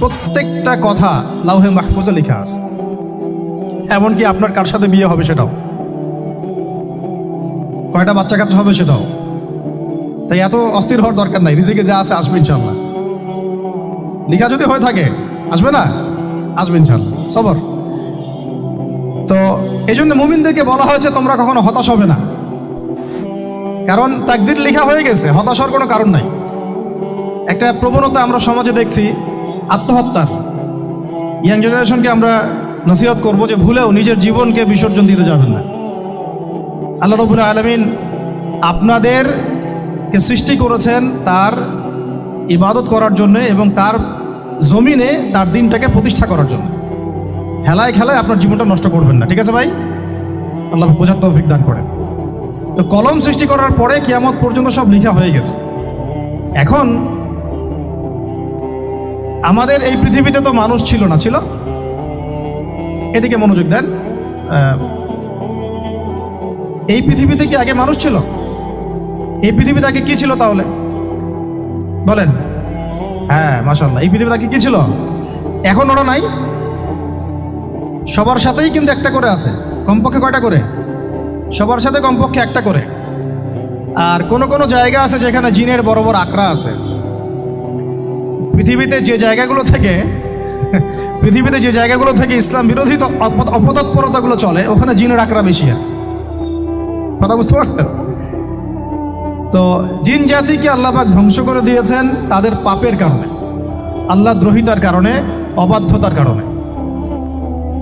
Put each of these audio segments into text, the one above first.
প্রত্যেকটা কথা লাউহে মাহফুজে লেখা আছে, এমনকি আপনার কার সাথে বিয়ে হবে সেটাও, কয়টা বাচ্চা কাচ্চা হবে সেটাও। তাই এত অস্থির হওয়ার দরকার নাই, রিজিকে যা আছে আসবে ইনশাল্লাহ। লেখা যদি হয়ে থাকে আসবে না, আসবে ইনশাল্লাহ, সবর। তো এই জন্য মুমিনদেরকে বলা হয়েছে তোমরা কখনো হতাশ হবে না, কারণ তাকদীর লেখা হয়ে গেছে, হতাশ হওয়ার কোনো কারণ নাই। একটা প্রবণতা আমরা সমাজে দেখছি আত্মহত্যার। ইয়াং জেনারেশনকে আমরা নসিহত করবো যে ভুলেও নিজের জীবনকে বিসর্জন দিতে যাবেন না। আল্লাহ রাব্বুল আলামিন আপনাদেরকে সৃষ্টি করেছেন তার ইবাদত করার জন্য এবং তার জমিনে তার দিনটাকে প্রতিষ্ঠা করার জন্য। হেলায় খেলায় আপনার জীবনটা নষ্ট করবেন না, ঠিক আছে ভাই? আল্লাহ বোঝার তৌফিক দান করেন। তো কলম সৃষ্টি করার পরে কিয়ামত পর্যন্ত সব লেখা হয়ে গেছে। এখন আমাদের এই পৃথিবীতে তো মানুষ ছিল না, ছিল? এদিকে মনোযোগ দেন। এই পৃথিবীতে কি আগে মানুষ ছিল? এই পৃথিবীতে আগে কি ছিল তাহলে বলেন? হ্যাঁ, মাশাআল্লাহ। এই পৃথিবীতে আগে কি ছিল? এখন ওরা নাই? সবার সাথেই কিন্তু একটা করে আছে, কমপক্ষে কয়টা করে? সবার সাথে কমপক্ষে একটা করে। আর কোন কোন জায়গা আছে যেখানে জিনের বড় বড় আখড়া আছে। পৃথিবীতে যে জায়গাগুলো থেকে ইসলাম বিরোধী অপতৎপরতাগুলো চলে, ওখানে জিনের আখড়া বেশি। কথা বুঝতে পারছেন? তো জিন জাতিকে আল্লাহ পাক ধ্বংস করে দিয়েছেন তাদের পাপের কারণে, আল্লাহ দ্রোহিতার কারণে, অবাধ্যতার কারণে।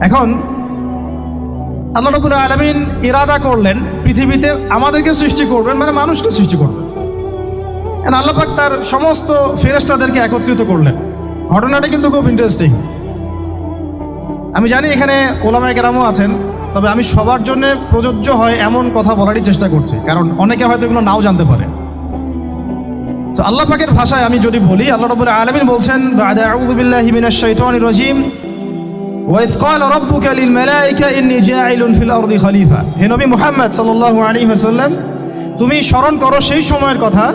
এখন আল্লাহ রাব্বুল আলামিন ইরাদা করলেন পৃথিবীতে আমাদেরকে সৃষ্টি করবেন, মানে মানুষকে সৃষ্টি করবেন। আল্লাহ পাক তার সমস্ত ফেরেশতাদেরকে একত্রিত করলেন। ঘটনাটা কিন্তু খুব ইন্টারেস্টিং। আমি জানি এখানে ওলামায়ে কেরামও আছেন, তবে আমি সবার জন্য প্রযোজ্য হয় এমন কথা বলারই চেষ্টা করছি, কারণ অনেকে হয়তো এগুলো নাও জানতে পারে। তো আল্লাহ পাকের ভাষায় আমি যদি বলি, আল্লাহ রাব্বুল আলামিন বলছেন, বা'দা আউযু বিল্লাহি মিনাশ শাইতানির রাজীম, ওয়া ইয ক্বালা রাব্বুকা লিল মালায়েকা ইন্নী জাঈলুন ফিল আরদি খলিফা। হে নবী মুহাম্মদ সাল্লাল্লাহু আলাইহি ওয়াসাল্লাম, তুমি স্মরণ করো সেই সময়ের কথা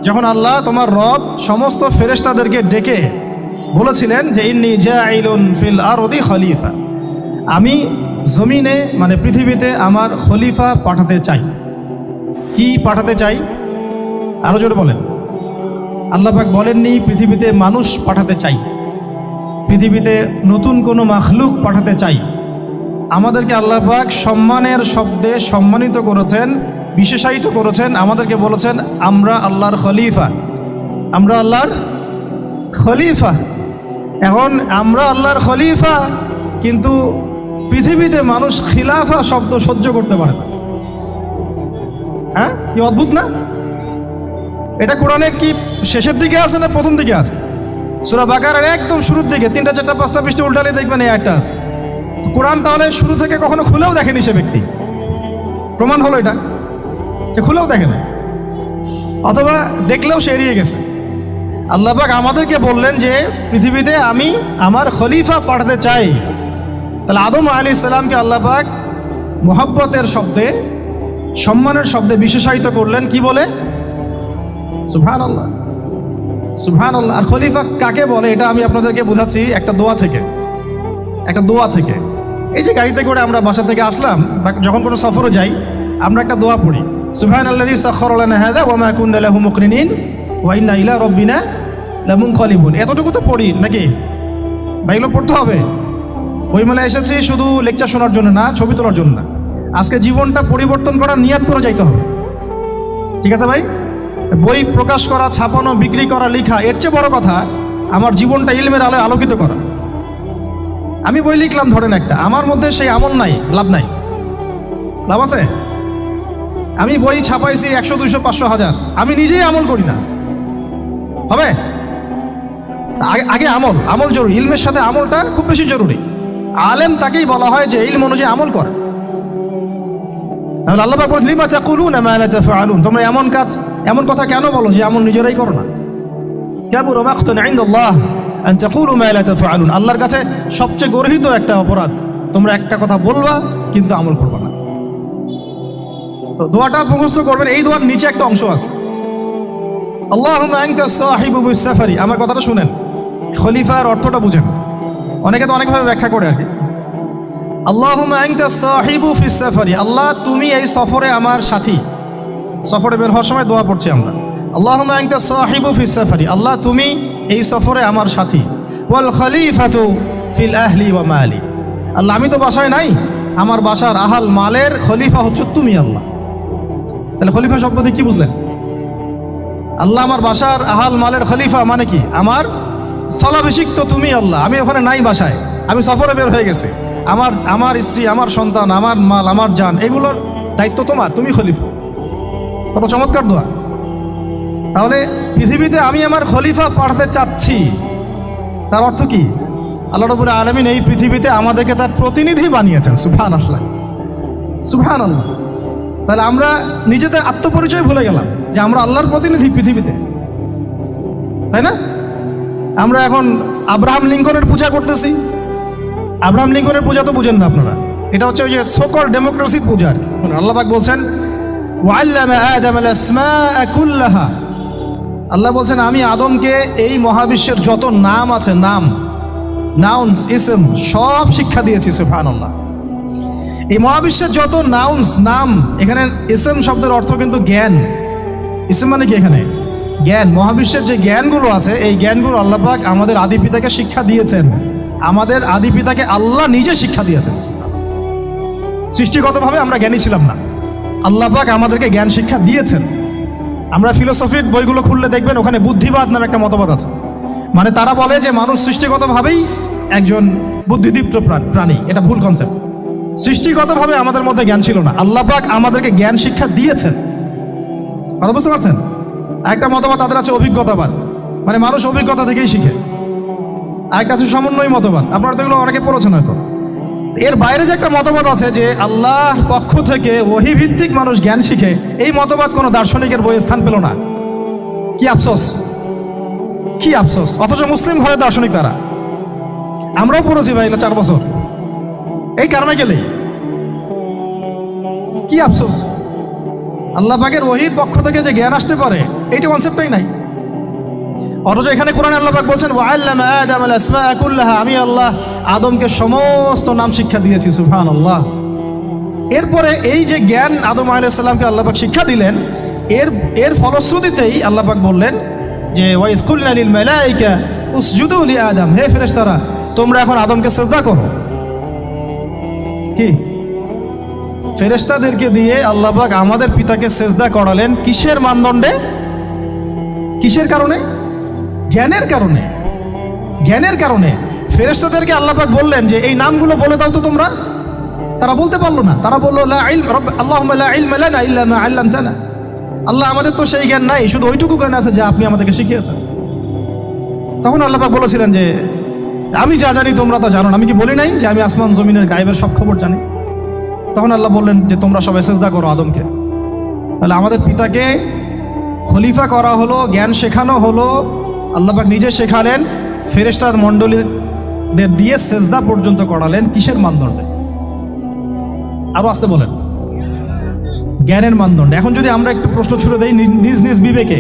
যখন আল্লাহ তোমার রব সমস্ত ফেরেশতাদেরকে ডেকে বলেছিলেন যে ইন্নী জাঈলুন ফিল আরদি খলিফা, আমি জমিনে মানে পৃথিবীতে আমার খলিফা পাঠাতে চাই। কি পাঠাতে চাই? আরো জোরে বলেন। আল্লাহ পাক বলেননি পৃথিবীতে মানুষ পাঠাতে চাই, পৃথিবীতে নতুন কোনো মাখলুক পাঠাতে চাই। আমাদেরকে আল্লাহ পাক সম্মানের শব্দে সম্মানিত করেছেন, বিশেষায়িত করেছেন। আমাদেরকে বলেছেন আমরা আল্লাহর খলিফা, আমরা আল্লাহর খলিফা। এখন আমরা আল্লাহর খলিফা, কিন্তু পৃথিবীতে মানুষ খিলাফা শব্দ সহ্য করতে পারে না। হ্যাঁ, কি অদ্ভুত না? এটা কোরআনের কি শেষের দিকে আছে না প্রথম দিকে আছে? সূরা বাকারার একদম শুরুর দিকে 3টা 4টা 5টা পৃষ্ঠা উল্টালে দেখবেন এই একটা আছে। কোরআন তাহলে শুরু থেকে কখনো খুলেও দেখেনি সে ব্যক্তি। প্রমাণ হলো এটা যে খুলেও দেখে না, অথবা দেখলেও সে এড়িয়ে গেছে। আল্লাহ পাক আমাদেরকে বললেন যে পৃথিবীতে আমি আমার খলিফা পাঠাতে চাই। তাহলে আদম আলাইহিস সালামকে আল্লাহ পাক মুহাব্বতের শব্দে, সম্মানের শব্দে বিশেষায়িত করলেন। কি বলে? সুবহানাল্লাহ, সুবহানাল্লাহ। আর খলিফা কাকে বলে এটা আমি আপনাদেরকে বোঝাচ্ছি একটা দোয়া থেকে। এই যে গাড়িতে করে আমরা বাসা থেকে আসলাম বা যখন কোনো সফরে যাই, আমরা একটা দোয়া পড়ি, সুবহানাল্লাযী সাখখারা লানা হাযা ওয়া মা কুন্না লাহু মুকরিনিন ওয়া ইন্না ইলা রাব্বিনা লামুনকালিবুন। এতটুকু তো পড়ি নাকি ভাই? এগুলো পড়তে হবে। ওই মেলায় এসেছি শুধু লেকচার শোনার জন্য না, ছবি তোলার জন্য না। আজকে জীবনটা পরিবর্তন করার নিয়াত করে যাইতে হবে, ঠিক আছে ভাই? বই প্রকাশ করা, ছাপানো, বিক্রি করা, লেখা, এর চেয়ে বড় কথা আমার জীবনটা ইলমের আলোয় আলোকিত করা। আমি বই লিখলাম ধরেন একটা, আমার মধ্যে সেই আমল নাই, লাভ নাই? লাভ আছে? আমি বই ছাপাইছি 100, 200, 500, 1000, আমি নিজেই আমল করি না, হবে? আগে আমল জরুরি। ইলমের সাথে আমলটা খুব বেশি জরুরি। আলেম তাকেই বলা হয় যে ইলম অনুযায়ী আমল করে। আল্লাহ পাক বলেন লিমা তাকুলুনা মা লা তাফআলুন, তোমরা এমন কথা কেন বলো যে আমল নিজেরাই করো না? কাবুরা মাকতান ইনদাল্লাহ আন তাকুলু মা লা তাফআলুন, আল্লাহর কাছে সবচেয়ে গর্হিত একটা অপরাধ তোমরা একটা কথা বলবা কিন্তু আমল করবা না। তো দোয়াটা মুখস্থ করবেন। এই দোয়ার নিচে একটা অংশ আছে, আল্লাহুম্মা আনতা সাহিবু বিস সাফারি। আমার কথাটা শুনেন, খলিফার অর্থটা বুঝেন, অনেকে তো অনেকভাবে ব্যাখ্যা করে আর কি। আল্লাহুম্মা আনতা সাহিবু ফিস সাফারি, আল্লাহ তুমি এই সফরে আমার সাথী। সফরে বের হওয়ার সময় দোয়া পড়ছি আমরা, আল্লাহুম্মা আনতা সাহিবু ফিস সাফারি, আল্লাহ তুমি এই সফরে আমার সাথী। ওয়াল খলিফাতু ফিল আহলি ওয়া মালি, আল্লাহ আমি তো বাসায় নাই, আমার বাসার আহাল মালের খলিফা হচ্ছে তুমি আল্লাহ। তাহলে খলিফা শব্দ দিয়ে কি বুঝলেন? আল্লাহ আমার বাসার আহাল মালের খলিফা মানে কি? আমার স্থলাভিষিক্ত তুমি আল্লাহ, আমি ওখানে নাই বাসায়, আমি সফরে বের হয়ে গেছি, আমার স্ত্রী, আমার সন্তান, আমার মাল, আমার জান, এগুলোর দায়িত্ব তোমার, তুমি খলিফা। কত চমৎকার দোয়া। তাহলে পৃথিবীতে আমি আমার খলিফা পাঠাতে চাচ্ছি, তার অর্থ কি? আল্লাহ রাব্বুল আলামিন এই পৃথিবীতে আমাদেরকে তার প্রতিনিধি বানিয়েছেন। সুবহানাল্লাহ, সুবহানাল্লাহ। তাহলে আমরা নিজেদের আত্মপরিচয় ভুলে গেলাম যে আমরা আল্লাহর প্রতিনিধি পৃথিবীতে, তাই না? আমরা এখন আব্রাহাম লিঙ্কনের পূজা করতেছি। আব্রাহাম লিঙ্কনের পূজা তো বুঝেন না আপনারা, এটা হচ্ছে ওই যে সকল ডেমোক্রেসির পূজা। আল্লাহ পাক বলছেন ওয়াল্লামা আদামাল আসমাআ কুল্লাহা, আল্লাহ বলছেন আমি আদমকে এই মহাবিশ্বের যত নাম আছে, নাউন্স, ইসম, সব শিক্ষা দিয়েছি। সুবহানাল্লাহ। এই মহাবিশ্বের যত নাম, এখানে ইসম শব্দের অর্থ কিন্তু জ্ঞান। ইসম মানে কি? এখানে জ্ঞান। মহাবিশ্বের যে জ্ঞানগুলো আছে, এই জ্ঞানগুলো আল্লাহ পাক আমাদের আদি পিতাকে শিক্ষা দিয়েছেন। আমাদের আদি পিতাকে আল্লাহ নিজে শিক্ষা দিয়েছেন। সৃষ্টিগতভাবে আমরা জ্ঞানী ছিলাম না, আল্লাহ পাক আমাদেরকে জ্ঞান শিক্ষা দিয়েছেন। আমরা ফিলোসফির বইগুলো খুললে দেখবেন ওখানে বুদ্ধিবাদ নামে একটা মতবাদ আছে। মানে তারা বলে যে মানুষ সৃষ্টিগতভাবেই একজন বুদ্ধিদীপ্ত প্রাণী। এটা ভুল কনসেপ্ট। সৃষ্টিগতভাবে আমাদের মধ্যে জ্ঞান ছিল না, আল্লাহ পাক আমাদেরকে জ্ঞান শিক্ষা দিয়েছেন। কথা বুঝতে পারছেন? একটা মতবাদ তাদের আছে অভিজ্ঞতাবাদ, মানে মানুষ অভিজ্ঞতা থেকেই শিখে। আরেকটা আছে সমন্বয় মতবাদ, আপনারা তো এগুলো অনেকে পড়েছেন হয়তো। এর বাইরে যে একটা মতবাদ আছে যে আল্লাহ পক্ষ থেকে ওহী ভিত্তিক মানুষ জ্ঞান শিখে, এই মতবাদ কোনো দার্শনিকের বইয়ে স্থান পেল না। কি আফসোস, কি আফসোস। অথচ মুসলিম ঘরের দার্শনিক তারা। আমরাও পড়েছি ভাই 4 বছর এই কারণে গেলে। কি আফসোস, আল্লাহ পাকের ওহীর পক্ষ থেকে যে জ্ঞান আসতে পারে এইটা কনসেপ্টটাই নাই। অথচ এখানে কোরআনে আল্লাহ পাক বলছেন ওয়াল্লামা আদামাল আসমাআ কুল্লাহা, আমি আল্লাহ আদমকে সমস্ত নাম শিক্ষা দিয়েছি। সুবহানাল্লাহ। এরপরে এই যে জ্ঞান আদম আলাইহিস সালামকে আল্লাহ পাক শিক্ষা দিলেন, এর ফলশ্রুতিতেই আল্লাহ পাক বললেন যে ওয়াইয কুলনা লিল মালাইকা উসজুদু লি আদম, হে ফেরেশতারা তোমরা এখন আদমকে সিজদা করো। কি ফেরেশতাদেরকে দিয়ে আল্লাহ পাক আমাদের পিতাকে সিজদা করালেন কিসের মানদণ্ডে? কিসের কারণে? জ্ঞানের কারণে। জ্ঞানের কারণে ফেরেশতাদেরকে আল্লাহ পাক বললেন যে এই নামগুলো বলে দাও তো তোমরা। তারা বলতে পারলো না, তারা বললো লা ইলম আল্লাহুম্মা লা ইলমা লানা ইল্লা মা আল্লামতানা, আল্লাহ আমাদের তো সেই জ্ঞান নাই, শুধু ওইটুকু জ্ঞান আছে যা আপনি আমাদেরকে শিখিয়েছেন। তখন আল্লাহ পাক বলেছিলেন যে আমি যা জানি তোমরা তো জানো না, আমি কি বলি নাই যে আমি আসমান জমিনের গায়েবের সব খবর জানি? তখন আল্লাহ বললেন যে তোমরা সবাই সিজদা করো আদমকে। তাহলে আমাদের পিতাকে খলিফা করা হলো, জ্ঞান শেখানো হলো, আল্লাহ পাক নিজে শেখালেন, ফেরেশতা মণ্ডলীদের দিয়ে সিজদা পর্যন্ত করালেন। কিসের মানদণ্ডে? আরো আসতে বলেন, জ্ঞানের মানদণ্ডে। এখন যদি আমরা একটু প্রশ্ন ছুড়ে দেই নিজ নিজ বিবেকে,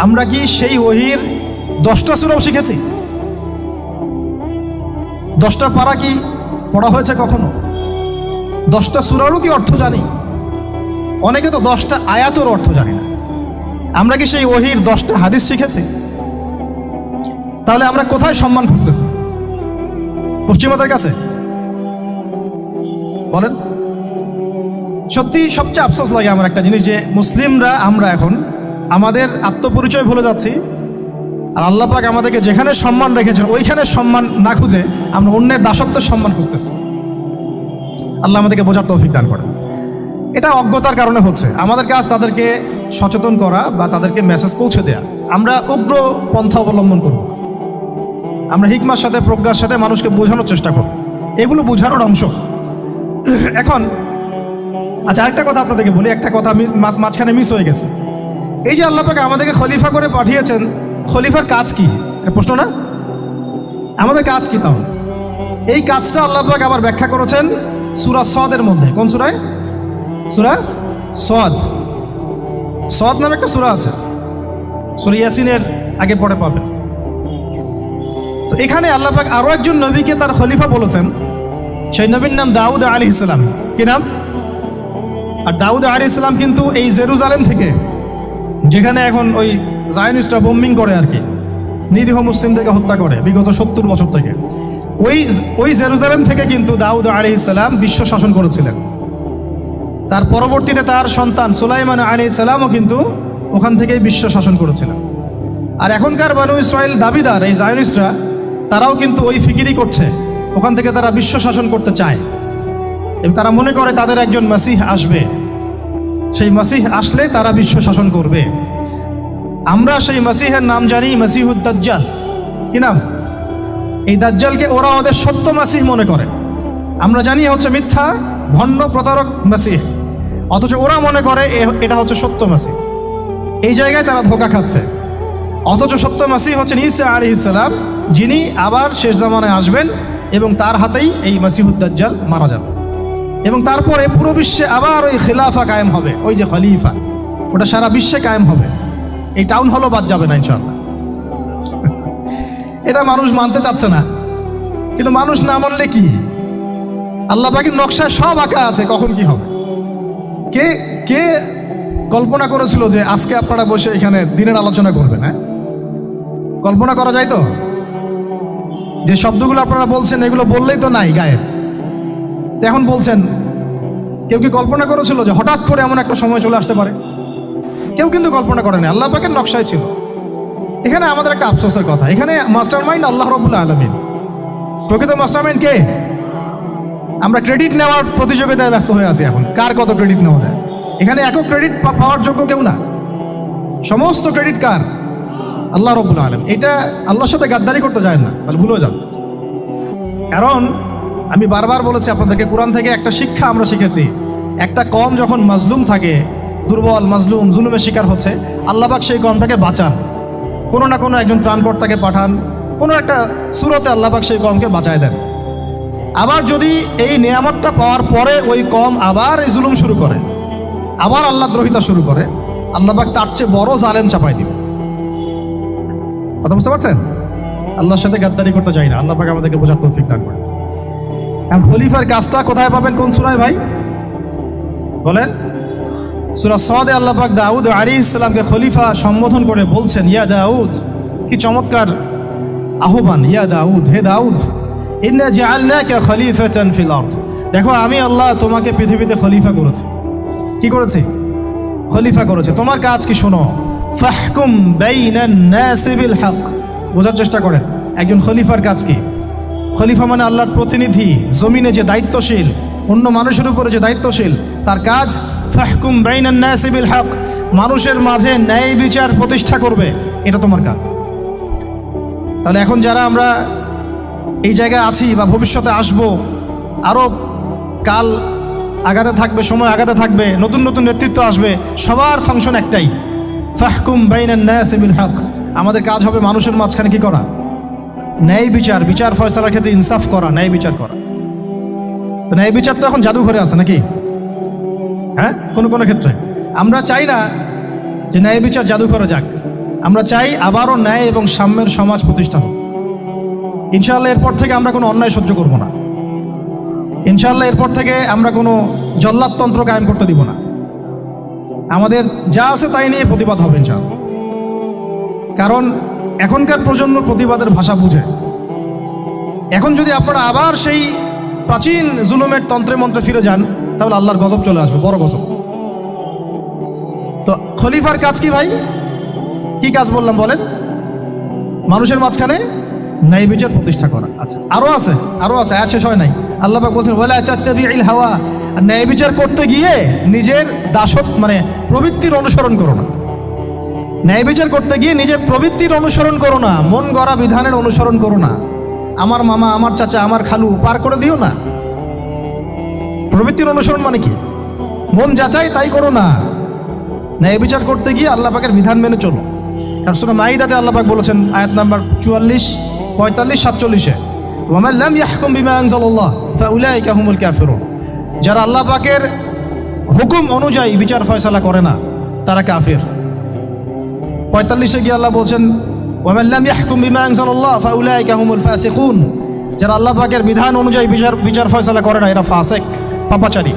আমরা কি সেই ওহীর 10টা সূরাও শিখেছি? 10টা পারা কি পড়া হয়েছে কখনো? 10টা সূরারও কি অর্থ জানি? অনেকে তো 10টা আয়াতের অর্থ জানি না। আমরা কি সেই ওহীর 10টা হাদিস শিখেছি? তাহলে আমরা কোথায় সম্মান খুঁজতেছি? পশ্চিমাদের কাছে? বলেন। সত্যি সবচেয়ে আফসোস লাগে আমার একটা জিনিস, যে মুসলিমরা আমরা এখন আমাদের আত্মপরিচয় ভুলে যাচ্ছি, আর আল্লাহ পাক আমাদেরকে যেখানে সম্মান রেখেছেন ওইখানে সম্মান না খুঁজে আমরা অন্যের দাসত্বের সম্মান খুঁজতেছি। আল্লাহ আমাদেরকে বোঝার তৌফিক দান করেন। এটা অজ্ঞতার কারণে হচ্ছে। আমাদের কাজ তাদেরকে সচেতন করা বা তাদেরকে মেসেজ পৌঁছে দেয়া। আমরা উগ্র পন্থা অবলম্বন করব, আমরা হিকমার সাথে প্রজ্ঞার সাথে মানুষকে বোঝানোর চেষ্টা করব, এগুলো বোঝানোর অংশ। এখন আচ্ছা আরেকটা কথা আপনাদেরকে বলি, একটা কথা আমি মাঝখানে মিস হয়ে গেছে। এই যে আল্লাহ পাক আমাদেরকে খলিফা করে পাঠিয়েছেন, খলিফার কাজ কি? এটা প্রশ্ন না? আমাদের কাজ কি তাহলে? এই কাজটা আল্লাহ পাক আবার ব্যাখ্যা করেছেন সূরা সদের মধ্যে। কোন সূরায়? সূরা সদ। সদ নামে একটা সূরা আছে, সূরা ইয়াসিনের আগে পড়ে পাবেন। তো এখানে আল্লাহ পাক আরো একজন নবীকে তার খলিফা বলেছেন, সেই নবীর নাম দাউদ আলাইহিস সালাম। কি নাম? আর দাউদ আলাইহিস সালাম কিন্তু এই জেরুজালেম থেকে, যেখানে এখন ওই জায়নিস্টরা বোম্বিং করে আর কি, নিরীহ মুসলিমদেরকে হত্যা করে বিগত 70 বছর থেকে, ওই জেরুজালেম থেকে কিন্তু দাউদ আলাইহিস সালাম বিশ্ব শাসন করেছিলেন। তার পরবর্তীতে তার সন্তান সুলাইমান আলাইহিস সালামও কিন্তু ওখান থেকেই বিশ্ব শাসন করেছিলেন। আর এখনকার বানু ইসরায়েল দাবিদার এই জায়নিস্টরা, তারাও কিন্তু ওই ফিকিরই করছে, ওখান থেকে তারা বিশ্ব শাসন করতে চায় এবং তারা মনে করে তাদের একজন মাসিহ আসবে, সেই মাসিহ আসলে তারা বিশ্ব শাসন করবে। আমরা সেই মাসিহের নাম জানি মাসিহুদ দাজ্জাল। কি নাম? এই দাজ্জালকে ওরা ওদের সত্য মাসিহ মনে করে, আমরা জানি হচ্ছে মিথ্যা ভণ্ড প্রতারক মাসিহ, অথচ ওরা মনে করে এটা হচ্ছে সত্য মাসিহ। এই জায়গায় তারা ধোঁকা খাচ্ছে। অথচ সত্য মাসিহ হচ্ছেন ঈসা আলাইহিস সালাম, যিনি আবার শেষ জামানায় আসবেন এবং তার হাতেই এই মাসিহুদ দাজ্জাল মারা যাবে এবং তারপরে পুরো বিশ্বে আবার ওই খিলাফা কায়েম হবে, ওই যে খলিফা, ওটা সারা বিশ্বে কায়েম হবে। এই টাউন হলও বাদ যাবে না ইনশাআল্লাহ। এটা মানুষ মানতে চাচ্ছে না, কিন্তু মানুষ না মানলে কি, আল্লাহ পাকের নকশায় সব আঁকা আছে কখন কি হবে। কে কে কল্পনা করেছিল যে আজকে আপনারা বসে এখানে দিনের আলোচনা করবেন? হ্যাঁ, কল্পনা করা যায় তো? যে শব্দগুলো আপনারা বলছেন এগুলো বললেই তো নাই, গায়েব। তো এখন বলছেন, কেউ কি কল্পনা করেছিল যে হঠাৎ করে এমন একটা সময় চলে আসতে পারে? কেউ কিন্তু কল্পনা করেনি, আল্লাহ পাকের নকশায় ছিল। এখানে আমাদের একটা আফসোসের কথা, এখানে মাস্টার মাইন্ড আল্লাহ রাব্বুল আলামিন। প্রকৃত মাস্টার মাইন্ড কে? আমরা ক্রেডিট নেওয়ার প্রতিযোগিতায় ব্যস্ত হয়ে আছি এখন, কার কত ক্রেডিট নেওয়া যায়। এখানে একক ক্রেডিট পাওয়ার যোগ্য কেউ না, সমস্ত ক্রেডিট কার? আল্লাহ রাব্বুল আলামিন। এটা আল্লাহর সাথে গাদ্দারি করতে যায় না, তাহলে ভুলে যান। কারণ আমি বারবার বলেছি আপনাদেরকে, কোরআন থেকে একটা শিক্ষা আমরা শিখেছি, একটা কম যখন মাজলুম থাকে, দুর্বল মাজলুম জুলুমের শিকার হচ্ছে, আল্লাহ পাক সেই কমটাকে বাঁচান, কোনো না কোনো একজন ত্রাণকর্তাকে পাঠান, কোনো একটা সূরতে আল্লাহ পাক সেই কমকে বাঁচায় দেন। আবার যদি এই নিয়ামতটা পাওয়ার পরে ওই কম আবার এই জুলুম শুরু করে, আবার আল্লাহ দ্রোহিতা শুরু করে, আল্লাহ পাক তার চেয়ে বড় জালেম চাপাই দিবে। কথা বুঝতে পারছেন? আল্লাহর সাথে গাদ্দারি করতে চাই না, আল্লাহ পাক আমাদেরকে বোঝার তৌফিক দান করেন। এখন খলিফার কাজটা কোথায় পাবেন? কোন সূরায় ভাই বলেন? সূরা সাদে আল্লাহ পাক দাউদ আলাইহিস সালামকে খলিফা সম্বোধন করে বলছেন, ইয়া দাউদ, কি চমৎকার আহ্বান, ইয়া দাউদ, হে দাউদ, ইন্না জাআলনাকা খলিফাতান ফিল আরদ। দেখো আমি আল্লাহ তোমাকে পৃথিবীতে খলিফা করেছি। কি করেছি? খলিফা করেছে। তোমার কাজ কি শোনো, ফাহকুম বাইনান নাসি বিল হক। বোঝার চেষ্টা করেন একজন খলিফার কাজ কি। খলিফা মানে আল্লাহর প্রতিনিধি, জমিনে যে দায়িত্বশীল, অন্য মানুষের উপরে যে দায়িত্বশীল, তার কাজ ফাহকুম বাইনান নাসি বিল হক, মানুষের মাঝে ন্যায় বিচার প্রতিষ্ঠা করবে, এটা তোমার কাজ। তাহলে এখন যারা আমরা এই জায়গায় আছি বা ভবিষ্যতে আসব, আরও কাল আগাতে থাকবে, সময় আগাতে থাকবে, নতুন নতুন নেতৃত্ব আসবে, সবার ফাংশন একটাই, ফাহকুম বাইনান নাসি বিল হক। আমাদের কাজ হবে মানুষের মাঝখানে কি করা? ন্যায় বিচার, বিচার ফয়সালার ক্ষেত্রে ইনসাফ করা, ন্যায় বিচার করা। তো ন্যায় বিচার তো এখন জাদুঘরে আছে নাকি? হ্যাঁ, কোনো কোনো ক্ষেত্রে আমরা চাই না যে ন্যায় বিচার জাদুঘরে যাক, আমরা চাই আবারও ন্যায় এবং সাম্যের সমাজ প্রতিষ্ঠা হোক। ইনশাআল্লাহ এরপর থেকে আমরা কোনো অন্যায় সহ্য করব না। ইনশাআল্লাহ এরপর থেকে আমরা কোনো জল্লাদতন্ত্র কায়েম করতে দিব না। আমাদের যা আছে তাই নিয়ে প্রতিবাদ হবে ইনশাআল্লাহ। কারণ এখনকার প্রজন্ম প্রতিবাদের ভাষা বুঝে। এখন যদি আপনারা আবার সেই প্রাচীন জুলুমের তন্ত্রে মন্ত্রে ফিরে যান, তাহলে আল্লাহর গজব চলে আসবে, বড় গজব। তো খলিফার কাজ কি ভাই? কি কাজ বললাম বলেন? মানুষের মাঝখানে ন্যায় বিচার প্রতিষ্ঠা করা। আচ্ছা, আরো আছে, আরো আছে, আয়াত শেষ হয় নাই। আল্লাহ পাক বলছেন, ওয়ালা তাত্তাবিউল হাওয়া। আর ন্যায় বিচার করতে গিয়ে নিজের দাসত্ব মানে প্রবৃত্তির অনুসরণ করো না। ন্যায় বিচার করতে গিয়ে নিজের প্রবৃত্তির অনুসরণ করো না, মন গড়া বিধানের অনুসরণ করো না। আমার মামা, আমার চাচা, আমার খালু পার করে দিও না। প্রবৃত্তির অনুসরণ মানে কি? মন যাচাই তাই করো না। ন্যায় বিচার করতে গিয়ে আল্লাহ পাকের বিধান মেনে চলো। কারণ সূরা মাইদাতে আল্লাহ পাক বলেছেন, আয়াত নাম্বার 44, 45, 47, ওয়ামান লাম ইয়াহকুম বিমা আনজালাল্লাহ ফাউলাইকা হুমুল কাফিরুন। যারা আল্লাহ পাকের হুকুম অনুযায়ী বিচার ফয়সালা করে না, তারা কাফির। 45-এ গিয়ে আল্লাহ বলছেন, ওয়ামান লাম ইয়াহকুম বিমা আনজালাল্লাহ ফাউলাইকা হুমুল ফাসিকুন, যারা আল্লাহ পাকের বিধান অনুযায়ী বিচার ফয়সালা করে না এরা ফাসিক, পাপাচারী।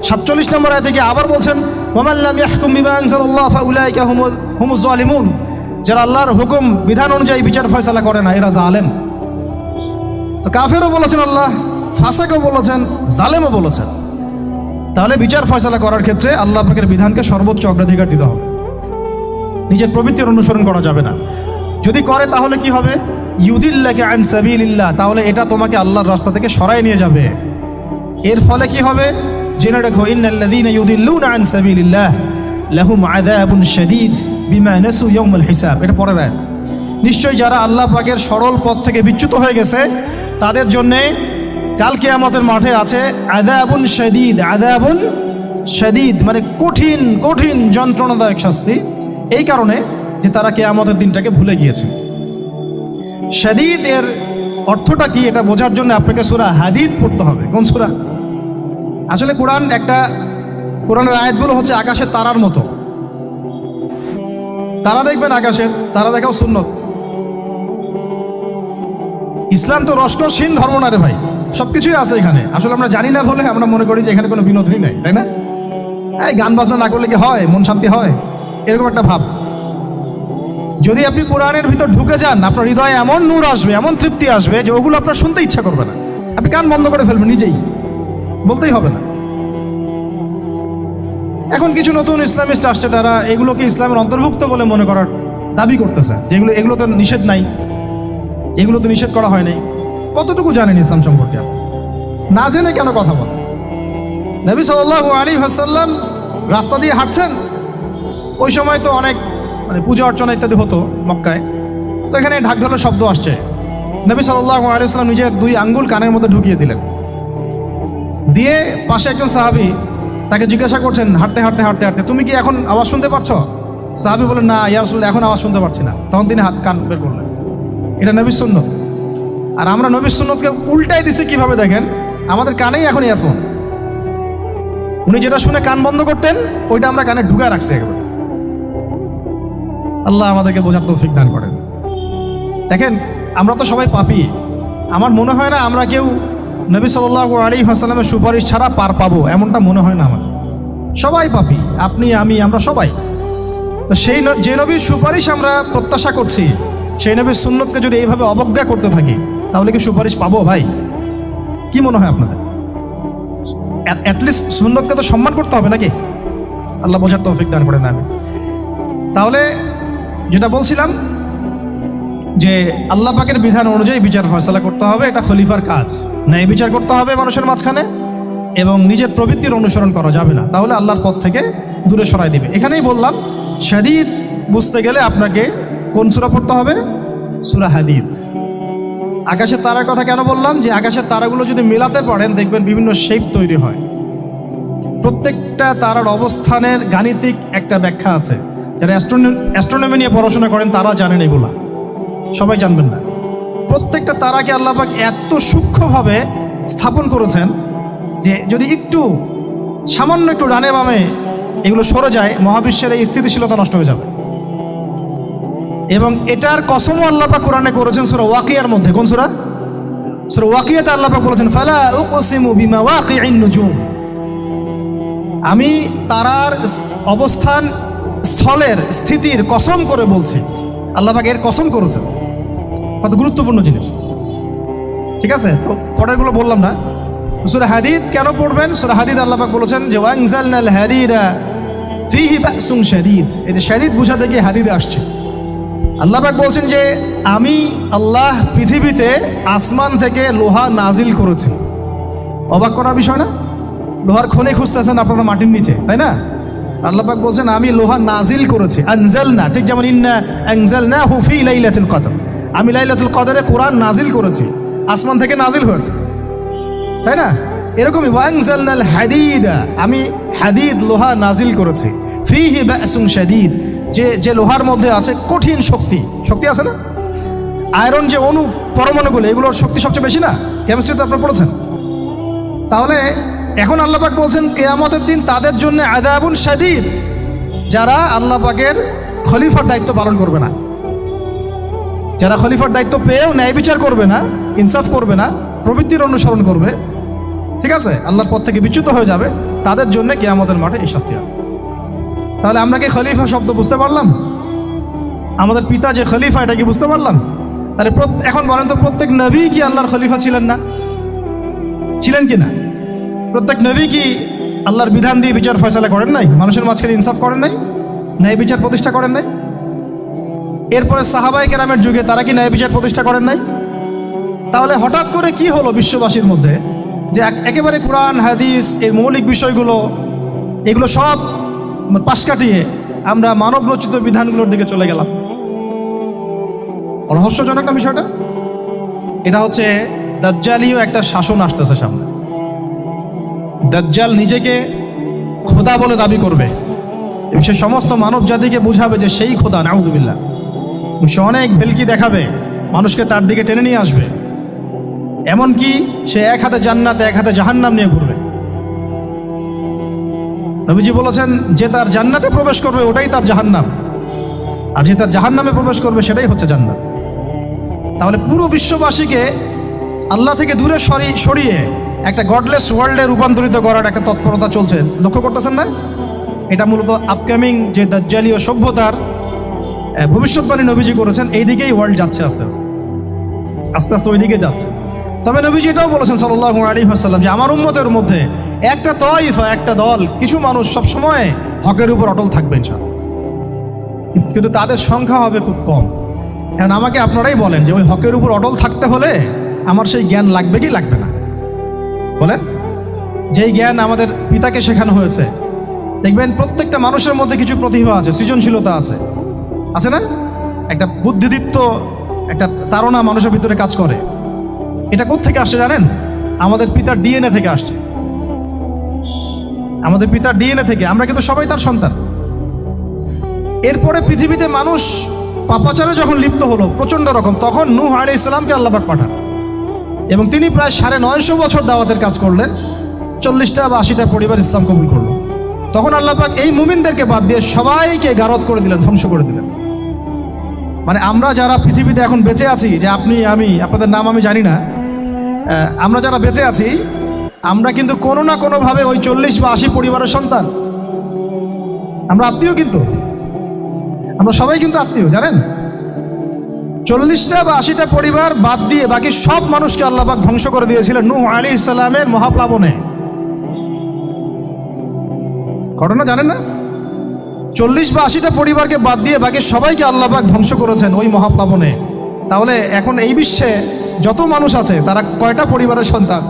47 নম্বর আয়াতে গিয়ে আবার বলছেন ওয়ামান লাম ইয়াহকুম বিমা আনজালাল্লাহ ফাউলাইকা হুমুজ জালিমুন, যারা আল্লাহর হুকুম বিধান অনুযায়ী বিচার ফয়সালা করে না এরা জালেম। তো কাফেরও বলেছেন আল্লাহ, ফাসিকও বলেছেন, জালেমও বলেছেন। তাহলে বিচার ফয়সালা করার ক্ষেত্রে আল্লাহ পাকের বিধানকে সর্বোচ্চ অগ্রাধিকার দিতে হবে, নিজের প্রবৃত্তির অনুসরণ করা যাবে না। যদি করে তাহলে কি হবে? ইউদিল্লাকা আন সাবিলিল্লাহ, তাহলে এটা তোমাকে আল্লাহর রাস্তা থেকে সরায় নিয়ে যাবে। এর ফলে কি হবে? জেনে রাখো, ইন্নাল্লাযীনা ইউদিল্লুনা আন সাবিলিল্লাহ লাহুম আযাবুন শাদীদ বিমা নাসু ইয়াউমাল হিসাব। এটা পরের আয়াত। নিশ্চয়ই যারা আল্লাহ পাকের সরল পথ থেকে বিচ্যুত হয়ে গেছে তাদের জন্যে কাল কিয়ামতের মাঠে আছে আযাবুন শাদীদ। আযাবুন শাদীদ মানে কঠিন কঠিন যন্ত্রণাদায়ক শাস্তি, এই কারণে যে তারা কিয়ামতের দিনটাকে ভুলে গিয়েছে। শাদীদ এর অর্থটা কি এটা বোঝার জন্য আপনাকে সূরা হাদীদ পড়তে হবে। কোন সূরা? আসলে কোরআনের আয়াতগুলো হচ্ছে আকাশের তারার মতো। তারা দেখবেন আকাশের, তারা দেখাও সুন্নত। ইসলাম তো রসকসহীন ধর্ম না রে ভাই, সবকিছুই আছে এখানে। আসলে আমরা জানি না বলে আমরা মনে করি যে এখানে কোনো বিনোদনই নাই, তাই না? এই গান বাজনা না করলে কি হয়, মন শান্তি হয়, এরকম একটা ভাব। যদি আপনি কোরআনের ভিতর ঢুকে যান, আপনার হৃদয়ে এমন নূর আসবে, এমন তৃপ্তি আসবে যে ওগুলো আপনার শুনতে ইচ্ছা করবে না, আপনি কান বন্ধ করে ফেলবেন নিজেই, বলতেই হবে না। এখন কিছু নতুন ইসলামিস্ট আসছে, তারা এগুলোকে ইসলামের অন্তর্ভুক্ত বলে মনে করার দাবি করতেছে যে এগুলো তো নিষেধ নাই, এগুলো তো নিষেধ করা হয় নাই। কতটুকু জানেন ইসলাম সম্পর্কে? না জেনে কেন কথা বলেন? নবী সাল্লাল্লাহু আলাইহি ওয়াসাল্লাম রাস্তা দিয়ে হাঁটছেন, ওই সময় তো অনেক পূজা অর্চনা ইত্যাদি হতো মক্কায়। তো এখানে ঢাক ঢোলের শব্দ আসছে। নবী সাল্লাল্লাহু আলাইহি ওয়াসাল্লাম নিজের 2 আঙ্গুল কানের মধ্যে ঢুকিয়ে দিলেন, দিয়ে পাশে একজন সাহাবী তাকে জিজ্ঞাসা করছেন হাঁটতে হাঁটতে হাঁটতে হাঁটতে, তুমি কি এখন আওয়াজ শুনতে পাচ্ছ? সাহাবী বলেন, না ইয়া রাসূলুল্লাহ, এখন আওয়াজ শুনতে পাচ্ছি না। তখন তিনি কান বের করলেন। এটা নবীর সুন্নত। আর আমরা নবীর সুন্নতকে উল্টাই দিছি কিভাবে দেখেন, আমাদের কানেই এখন ইয়ারফোন। উনি যেটা শুনে কান বন্ধ করতেন ওইটা আমরা কানে ঢুকায় রাখছি একেবারে। আল্লাহ আমাদেরকে বোঝার তৌফিক দান করেন। দেখেন আমরা তো সবাই পাপী। আমার মনে হয় না আমরা কেউ নবী সাল্লাল্লাহু আলাইহি ওয়াসাল্লামের সুপারিশ ছাড়া পার পাবো, এমনটা মনে হয় না আমাদের। সবাই পাপী, আপনি আমি আমরা সবাই। তো যে নবীর সুপারিশ আমরা প্রত্যাশা করছি, সেই নবীর সুন্নতকে যদি এইভাবে অবজ্ঞা করতে থাকি তাহলে কি সুপারিশ পাবো ভাই? কি মনে হয় আপনাদের? অ্যাটলিস্ট সুন্নতকে তো সম্মান করতে হবে নাকি? আল্লাহ বোঝার তৌফিক দান করেন। আমি তাহলে যেটা বলছিলাম যে আল্লাহ পাকের বিধান অনুযায়ী বিচার ফয়সালা করতে হবে, এটা খলিফার কাজ। ন্যায় বিচার করতে হবে মানুষের মাঝখানে, এবং নিজের প্রবৃত্তির অনুসরণ করা যাবে না, তাহলে আল্লাহর পথ থেকে দূরে সরাই দিবে। এখানেই বললাম শাদীদ বুঝতে গেলে আপনাকে কোন সূরা পড়তে হবে? সূরা হাদীদ। আকাশের তারার কথা কেন বললাম? যে আকাশের তারাগুলো যদি মেলাতে পারেন দেখবেন বিভিন্ন শেপ তৈরি হয়। প্রত্যেকটা তারার অবস্থানের গাণিতিক একটা ব্যাখ্যা আছে। যারা অ্যাস্ট্রোনমি নিয়ে পড়াশোনা করেন তারা জানেন, এগুলা সবাই জানবেন না। প্রত্যেকটা তারাকে আল্লাহ পাক এত সূক্ষ্মভাবে স্থাপন করেছেন যে যদি একটু সামান্য একটু ডানে বামে এগুলো সরে যায়, মহাবিশ্বের এই স্থিতিশীলতা নষ্ট হয়ে যাবে। এবং এটার কসমও আল্লাহ পাক কোরআনে করেছেন সূরা ওয়াকিয়ার মধ্যে। কোন সূরা? সূরা ওয়াকিয়াতে আল্লাহ পাক বলেছেন, ফালা উকসিমু বিমাওয়াকিইন নুজুম, আমি তারার অবস্থান স্থলের স্থিতির কসম করে বলছি। আল্লাহ পাক এর কসম করেছেন, কত গুরুত্বপূর্ণ জিনিস। ঠিক আছে, তো পরেরগুলো বললাম না। সূরা হাদীদ কেন পড়বেন? সূরা হাদীদ আল্লাহ পাক বলেছেন যে ওয়ানজালনাল হাদীদা ফীহি বাসুন শাদীদ। এই যে শাদীদ বুঝাতে গিয়ে হাদীদে আসছে। আল্লাহ পাক বলছেন যে আমি আল্লাহ পৃথিবীতে আসমান থেকে লোহা নাজিল করেছি। অবাক করার বিষয় না? লোহার খনি খুঁজতেছেন আপনারা মাটির নিচে, তাই না? আল্লাহ পাক বলছেন আমি লোহা নাজিল করেছি। আনজালনা, ঠিক যেমন ইন্না আনজালনাহু ফী লাইলাতুল কদর, আমি লাইলাতুল কদরে কোরআন নাজিল করেছি, আসমান থেকে নাজিল হয়েছে, তাই না? এরকমই ওয়ানজালনাল হাদীদা, আমি হাদীদ লোহা নাজিল করেছি। ফীহি বাসুন শাদীদ, যে লোহার মধ্যে আছে কঠিন শক্তি আছে না? আয়রন যে অণু পরমাণুগুলো, এগুলোর শক্তি সবচেয়ে বেশি না? কেমিস্ট্রিতে আপনারা পড়েছেন। তাহলে এখন আল্লাহ পাক বলছেন কিয়ামতের দিন তাদের জন্য আযাবুন শাদীদ, যারা আল্লাহ পাকের খলিফার দায়িত্ব পালন করবে না। যারা খলিফার দায়িত্ব পেয়েও ন্যায় বিচার করবে না, ইনসাফ করবে না, প্রবৃত্তির অনুসরণ করবে, ঠিক আছে, আল্লাহর পথ থেকে বিচ্যুত হয়ে যাবে, তাদের জন্য কিয়ামতের মাঠে এই শাস্তি আছে। তাহলে আমরা কি খলিফা শব্দ বুঝতে পারলাম? আমাদের পিতা যে খলিফা, এটা কি বুঝতে পারলাম? তাহলে এখন বলেন তো, প্রত্যেক নবী কি আল্লাহর খলিফা ছিলেন না? ছিলেন কি না? প্রত্যেক নবী কি আল্লাহর বিধান দিয়ে বিচার ফয়সালা করেন নাই? মানুষের মাঝখানে ইনসাফ করেন নাই? ন্যায় বিচার প্রতিষ্ঠা করেন নাই? এরপরে সাহাবায়ে কেরামের যুগে তারা কি ন্যায় বিচার প্রতিষ্ঠা করেন নাই? তাহলে হঠাৎ করে কি হলো বিশ্ববাসীর মধ্যে যে একেবারে কোরআন হাদিস এর মৌলিক বিষয়গুলো এগুলো সব পাশ কাটিয়ে আমরা মানব রচিত বিধানগুলোর দিকে চলে গেলাম? রহস্যজনক না বিষয়টা? এটা হচ্ছে দাজ্জালীয় একটা শাসন আসতেছে সামনে। দাজ্জাল নিজেকে খোদা বলে দাবি করবে, সে সমস্ত মানব জাতিকে বুঝাবে যে সেই খোদা, নাউযুবিল্লাহ। সে অনেক ভেলকি দেখাবে, মানুষকে তার দিকে টেনে নিয়ে আসবে। এমনকি সে এক হাতে জান্নাত এক হাতে জাহান্নাম নিয়ে ঘুরবে। নবীজি বলেছেন, যে তার জান্নাতে প্রবেশ করবে ওটাই তার জাহান্নাম, আর যে তার জাহান্নামে প্রবেশ করবে সেটাই হচ্ছে জান্নাত। তাহলে পুরো বিশ্ববাসীকে আল্লাহ থেকে দূরে সরিয়ে একটা গডলেস ওয়ার্ল্ডে রূপান্তরিত করার একটা তৎপরতা চলছে, লক্ষ্য করতেছেন না? এটা মূলত আপকামিং যে দাজ্জালীয় সভ্যতার ভবিষ্যৎবাণী নবীজি করেছেন, এই দিকেই ওয়ার্ল্ড যাচ্ছে আস্তে আস্তে আস্তে আস্তে ওই দিকে যাচ্ছে। তবে নবীজি এটাও বলেছেন সাল্লাল্লাহু আলাইহি ওয়াসাল্লাম যে আমার উম্মতের মধ্যে একটা তয়ফা, একটা দল, কিছু মানুষ সবসময় হকের উপর অটল থাকবে ইনশাআল্লাহ, কিন্তু তাদের সংখ্যা হবে খুব কম। এখন আমাকে আপনারাই বলেন যে ওই হকের উপর অটল থাকতে হলে আমার সেই জ্ঞান লাগবে কি লাগবে না? বলেন। যেই জ্ঞান আমাদের পিতাকে শেখানো হয়েছে, দেখবেন প্রত্যেকটা মানুষের মধ্যে কিছু প্রতিভা আছে, সৃজনশীলতা আছে, আছে না? একটা বুদ্ধিদীপ্ত একটা তাড়না মানুষের ভিতরে কাজ করে। এটা কোত্থেকে আসছে জানেন? আমাদের পিতার ডিএনএ থেকে আসছে। আমাদের পিতার ডিএনএ থেকে, আমরা কিন্তু সবাই তার সন্তান। এরপরে পৃথিবীতে মানুষ পাপাচারে যখন লিপ্ত হলো প্রচণ্ড রকম, তখন নূহ আলাইহিস সালামকে আল্লাহ পাক পাঠান এবং তিনি প্রায় 950 বছর দাওয়াতের কাজ করলেন। 40টা বা 80টা পরিবার ইসলাম কবুল করলো। তখন আল্লাহ পাক এই মুমিনদেরকে বাদ দিয়ে সবাইকে গারদ করে দিলেন, ধ্বংস করে দিলেন। মানে আমরা যারা পৃথিবীতে এখন বেঁচে আছি, যে আপনি আমি, আপনাদের নাম আমি জানি না, আমরা যারা বেঁচে আছি, আমরা কিন্তু কোনো না কোনোভাবে ওই 40 বা 80 পরিবারের সন্তান। আমরা আত্মীয়, কিন্তু আমরা সবাই কিন্তু আত্মীয়, জানেন? 40টা বা 80টা পরিবার বাদ দিয়ে বাকি সব মানুষকে আল্লাহ পাক ধ্বংস করে দিয়েছিলেন নূহ আলাইহিস সালামের মহাপ্লাবনে। ঘটনা জানেন না? 40 বা 80টা পরিবারকে বাদ দিয়ে বাকি সবাইকে আল্লাহ পাক ধ্বংস করেছেন ওই মহাপ্লাবনে। তাহলে এখন এই বিশ্বে যত মানুষ আছে তারা কয়টা পরিবারের সন্তান?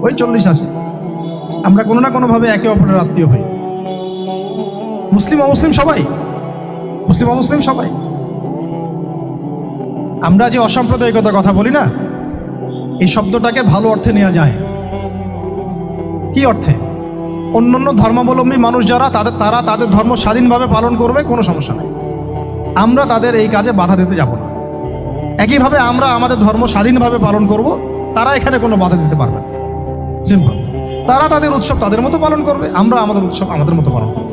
ওই 40-80। আমরা কোনো না কোনোভাবে একে অপরের আত্মীয় হই। মুসলিম অমুসলিম সবাই, মুসলিম অমুসলিম সবাই। আমরা যে অসাম্প্রদায়িকতার কথা বলি না, এই শব্দটাকে ভালো অর্থে নেওয়া যায়। কি অর্থে? অন্যান্য ধর্মাবলম্বী মানুষ যারা, তারা তাদের ধর্ম স্বাধীনভাবে পালন করবে, কোনো সমস্যা নেই, আমরা তাদের এই কাজে বাধা দিতে যাব না। একইভাবে আমরা আমাদের ধর্ম স্বাধীনভাবে পালন করব, তারা এখানে কোনো বাধা দিতে পারবে না। সিম্পল। তারা তাদের উৎসব তাদের মতো পালন করবে, আমরা আমাদের উৎসব আমাদের মতো পালন করব।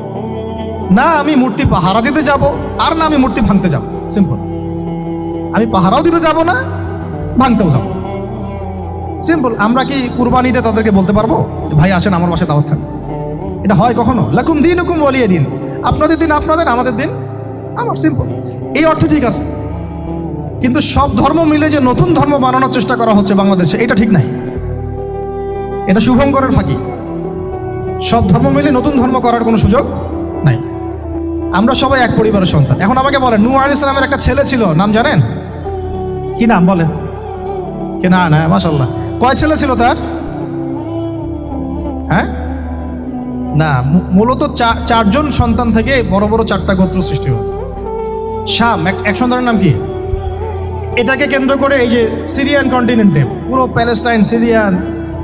না আমি মূর্তি পাহারা দিতে যাব, আর না আমি মূর্তি ভাঙতে যাব। সিম্পল। আমি পাহারাও দিতে যাব না, ভাঙতেও যাব। সিম্পল। আমরা কি কুরবানিতে তাদেরকে বলতে পারবো ভাই আসেন আমার বাসায় দাওয়াত খান? এটা হয় কখনো? লাকুম দীনুকুম ওয়ালিয়া দিন। আপনাদের দিন আপনাদের, আমাদের দিন আমার। সিম্পল। এই অর্থে ঠিক আছে, কিন্তু সব ধর্ম মিলে যে নতুন ধর্ম বানানোর চেষ্টা করা হচ্ছে বাংলাদেশে, এটা ঠিক নাই। এটা শুভঙ্করের ফাঁকি। সব ধর্ম মিলে নতুন ধর্ম করার কোনো সুযোগ নাই। আমরা সবাই এক পরিবারের সন্তান। এখন আমাকে বলেন, নূহ আলাইহিস সালামের একটা ছেলে ছিল, নাম জানেন? কি নাম বলেন? কে? না না, মাশাআল্লাহ। কয় ছেলে ছিল তার? হ্যাঁ, না, মূলত 4জন সন্তান থেকে বড় বড় 4টা গোত্র সৃষ্টি হয়েছে। শাম এক সন্তানের নাম কি? এটাকে কেন্দ্র করে এই যে সিরিয়ান কন্টিনেন্টে, পুরো প্যালেস্টাইন, সিরিয়ান,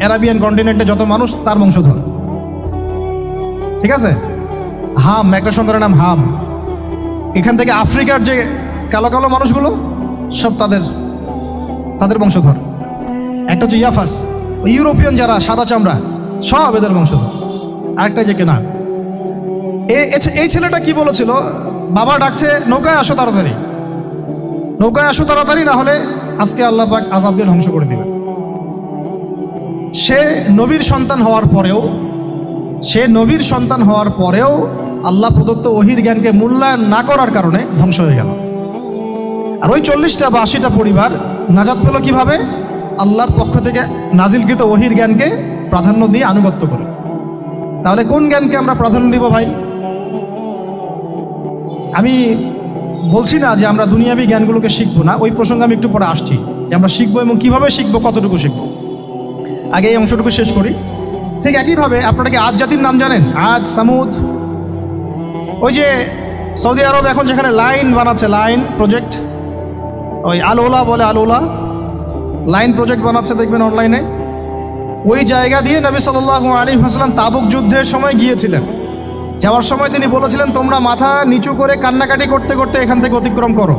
অ্যারাবিয়ান কন্টিনেন্টে যত মানুষ, তার বংশধর। ঠিক আছে? হাম, একটা সন্তানের নাম হাম। এখান থেকে আফ্রিকার যে কালো কালো মানুষগুলো সব তাদের বংশধর। একটা হচ্ছে ইয়াফাস, ওই ইউরোপিয়ান যারা সাদা চামড়া, সব এদের বংশধর। আরেকটা যে কেনা। এই ছেলেটা কি বলেছিল? বাবা ডাকছে, নৌকায় আসো তাড়াতাড়ি। নৌকায় আসো তাড়াতাড়ি, না হলে আজকে আল্লাহ পাক আযাব দিয়ে ধ্বংস করে দিবেন। সে নবীর সন্তান হওয়ার পরেও আল্লাহ প্রদত্ত ওহির জ্ঞানকে মূল্যায়ন না করার কারণে ধ্বংস হয়ে গেল। আর ওই 40টা বা 80টা পরিবার নাজাত পেল কিভাবে? আল্লাহর পক্ষ থেকে নাজিলকৃত ওহির জ্ঞানকে প্রাধান্য দিয়ে আনুগত্য করে। তাহলে কোন জ্ঞানকে আমরা প্রাধান্য দিব ভাই? আমি বলছি না যে আমরা দুনিয়াবী জ্ঞানগুলোকে শিখবো না, ওই প্রসঙ্গে আমি একটু পরে আসছি যে আমরা শিখবো এবং কিভাবে শিখবো, কতটুকু শিখবো। আগে এই অংশটুকু শেষ করি। ঠিক একইভাবে আপনারা কি আদ জাতির নাম জানেন? আদ, সামুদ। ওই যে সৌদি আরব এখন যেখানে লাইন বানাচ্ছে, লাইন প্রজেক্ট, ওই আল-ওলা বলে, আল-ওলা লাইন প্রজেক্ট বানাচ্ছে, দেখবেন অনলাইনে। ওই জায়গা দিয়ে নবী সাল্লাল্লাহু আলাইহি ওয়াসাল্লাম তাবুক যুদ্ধের সময় গিয়েছিলেন। যাওয়ার সময় তিনি বলেছিলেন, তোমরা মাথা নিচু করে কান্নাকাটি করতে করতে এখান থেকে অতিক্রম করো।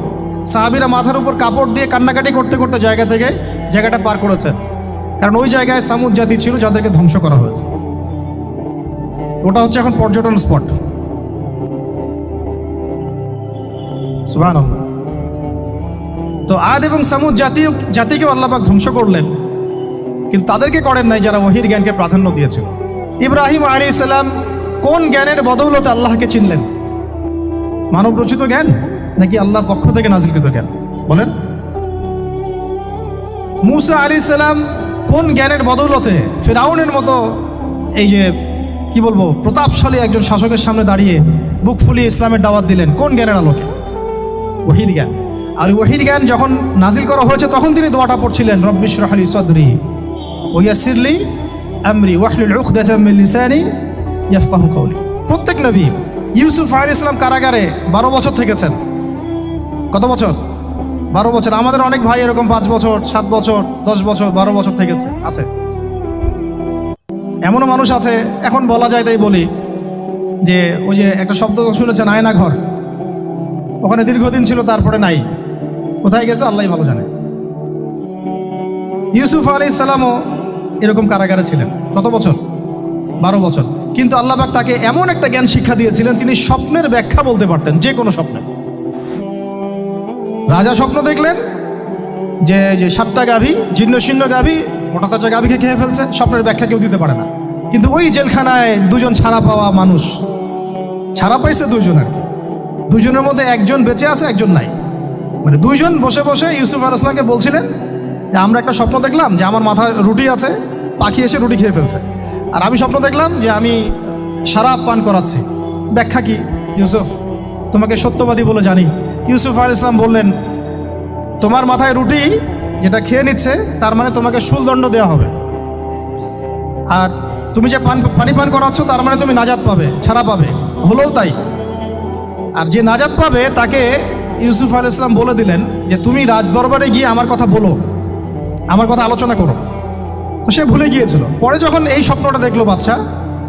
সাহাবীরা মাথার উপর কাপড় দিয়ে কান্নাকাটি করতে করতে জায়গাটা পার করেছেন, কারণ ওই জায়গায় সামুদ জাতি ছিল যাদেরকে ধ্বংস করা হয়েছে। ওটা হচ্ছে এখন পর্যটন স্পট। সুবহানাল্লাহ। তো আদ এবং সামুদ জাতিকেও আল্লাহ পাক ধ্বংস করলেন, কিন্তু তাদেরকে করেন নাই যারা ওহির জ্ঞানকে প্রাধান্য দিয়েছিল। ইব্রাহিম আলাইহিস সালাম কোন জ্ঞানের বদৌলতে আল্লাহকে চিনলেন? মানব রচিত জ্ঞান নাকি আল্লাহর পক্ষ থেকে নাজিলকৃত জ্ঞান? বলেন। মূসা আলাইহিস সালাম কোন জ্ঞানের বদৌলতে ফিরআউনের মতো এই যে কি বলবো প্রতাপশালী একজন শাসকের সামনে দাঁড়িয়ে বুক ফুলিয়ে ইসলামের দাওয়াত দিলেন? কোন জ্ঞানের আলোকে? ওহির জ্ঞান। আর ওহির জ্ঞান যখন নাজিল করা হয়েছে তখন তিনি দোয়াটা পড়ছিলেন, রব্বি ইশরাহ লি সাদরি ওয়া ইয়াসসির লি আমরি ওয়াহলুল উকদাতাম মিন লিসানি ইয়াফকাহু কওলি। প্রত্যেক নবী, ইউসুফ আলাইহিস সালাম কারাগারে 12 বছর থেকেছেন। কত বছর? 12 বছর। আমাদের অনেক ভাই এরকম 5 বছর, 7 বছর, 10 বছর, 12 বছর থেকেছে, আছে। এমনও মানুষ আছে, এখন বলা যায় তাই বলি, যে ওই যে একটা শব্দ শুনেছেন আয়না ঘর, ওখানে দীর্ঘদিন ছিল, তারপরে নাই, কোথায় গেছে আল্লাহই ভালো জানে। ইউসুফ আলাইহিস সালামও এরকম কারাগারে ছিলেন। কত বছর? 12 বছর। কিন্তু আল্লাহ পাক তাকে এমন একটা জ্ঞান শিক্ষা দিয়েছিলেন, তিনি স্বপ্নের ব্যাখ্যা বলতে পারতেন, যে কোনো স্বপ্নে। রাজা স্বপ্ন দেখলেন যে 7টা গাভী, জীর্ণ শীর্ণ গাভী মোটা তাজা গাভীকে খেয়ে ফেলছে, স্বপ্নের ব্যাখ্যা কেউ দিতে পারে না। কিন্তু ওই জেলখানায় 2 জন ছাড়া পাওয়া মানুষ, ছাড়া পাইছে 2 জন, আর কি 2 জনের মধ্যে একজন বেঁচে আছে, একজন নাই। মানে 2 জন বসে বসে ইউসুফ আলাইহিস সালামকে বলছিলেন যে আমরা একটা স্বপ্ন দেখলাম যে আমার মাথায় রুটি আছে, পাখি এসে রুটি খেয়ে ফেলছে। আর আমি স্বপ্ন দেখলাম যে আমি শরাব পান করাচ্ছি, ব্যাখ্যা কি ইউসুফ? তোমাকে সত্যবাদী বলে জানি। ইউসুফ আলাইহিস সালাম বললেন, তোমার মাথায় রুটি যেটা খেয়ে নিচ্ছে তার মানে তোমাকে শুলদণ্ড দেওয়া হবে, আর তুমি যে পানি পান করাচ্ছ তার মানে তুমি নাজাত পাবে, ছাড়া পাবে। হলেও তাই। আর যে নাজাত পাবে তাকে ইউসুফ আলাইহিস সালাম বলে দিলেন যে তুমি রাজ দরবারে গিয়ে আমার কথা বলো, আমার কথা আলোচনা করো। তো সে ভুলে গিয়েছিল। পরে যখন এই স্বপ্নটা দেখলো বাদশা,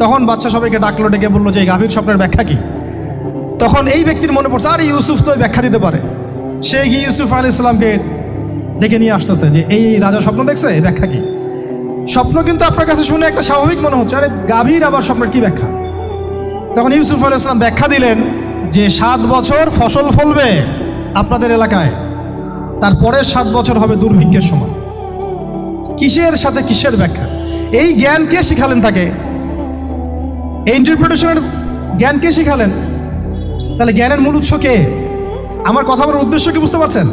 তখন বাদশা সবাইকে ডাকলো, ডেকে বললো যে এই গাভীর স্বপ্নের ব্যাখ্যা কি? তখন এই ব্যক্তির মনে পড়ছে, আর ইউসুফ তো ব্যাখ্যা দিতে পারে। সে গিয়ে ইউসুফ আলাইহিস সালামকে ডেকে নিয়ে আসতেছে যে এই রাজা স্বপ্ন দেখছে, ব্যাখ্যা কি? স্বপ্ন কিন্তু আপনার কাছে শুনে একটা স্বাভাবিক মনে হচ্ছে, আরে গাভীর আবার স্বপ্নের কি ব্যাখ্যা? তখন ইউসুফ আলাইহিস সালাম ব্যাখ্যা দিলেন যে 7 বছর ফসল ফলবে আপনাদের এলাকায়, তারপরের 7 বছর হবে দুর্ভিক্ষের সময়। কিসের সাথে কিসের ব্যাখ্যা? এই জ্ঞান কে শিখালেন তাকে? এই ইন্টারপ্রিটেশনের জ্ঞান কে শিখালেন? তাহলে জ্ঞানের মূল উৎস কে? আমার কথা বলার উদ্দেশ্য কি বুঝতে পারছেন?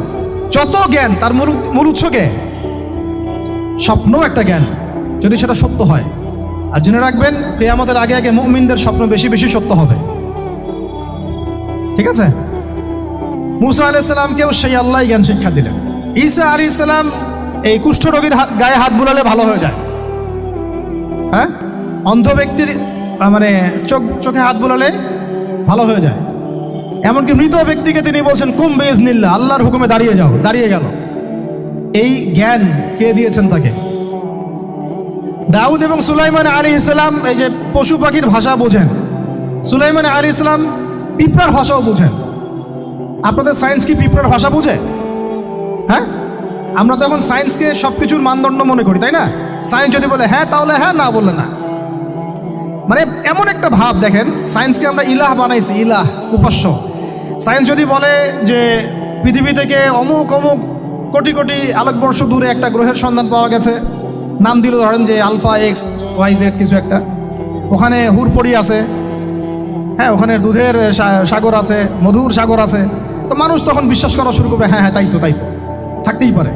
যত জ্ঞান তার মূল উৎস কে? স্বপ্ন একটা জ্ঞান, যদি সেটা সত্য হয়। আর জেনে রাখবেন, কিয়ামতের আগে আগে মুমিনদের স্বপ্ন বেশি বেশি সত্য হবে। ঠিক আছে? মূসা আলাইহিস সালামকেও সেই আল্লাহ জ্ঞান শিক্ষা দিলেন। ঈসা আলাইহিস সালাম এই কুষ্ঠরোগীর গায়ে হাত বুলালে ভালো হয়ে যায়। হ্যাঁ, অন্ধ ব্যক্তির মানে চোখে হাত বুলালে ভালো হয়ে যায়। এমনকি মৃত ব্যক্তিকে তিনি বলছেন কুম বিইজনিল্লাহ, আল্লাহর হুকুমে দাঁড়িয়ে যাও, দাঁড়িয়ে গেল। এই জ্ঞান কে দিয়েছেন তাকে? দাউদ এবং সুলাইমান আলাইহিস সালাম এই যে পশু পাখির ভাষা বোঝেন, সুলাইমান আলাইহিস সালাম পিঁপড়ার ভাষাও বোঝেন। আপনাদের সায়েন্স কি পিঁপড়ার ভাষা বুঝে? হ্যাঁ, আমরা তো এখন সায়েন্সকে সব কিছুর মানদণ্ড মনে করি, তাই না? সায়েন্স যদি বলে হ্যাঁ তাহলে হ্যাঁ, না বললে না। মানে এমন একটা ভাব, দেখেন সায়েন্সকে আমরা ইলাহ বানাইছি, ইলাহ, উপাস্য। সায়েন্স যদি বলে যে পৃথিবী থেকে অমুক অমুক কোটি কোটি আলোকবর্ষ দূরে একটা গ্রহের সন্ধান পাওয়া গেছে, নাম দিল ধরেন যে আলফা এক্স ওয়াই জেড কিছু একটা, ওখানে হুরপড়ি আছে, হ্যাঁ ওখানে দুধের সাগর আছে, মধুর সাগর আছে। তো মানুষ তখন বিশ্বাস করা শুরু করবে, হ্যাঁ হ্যাঁ তাই তো থাকতেই পারে।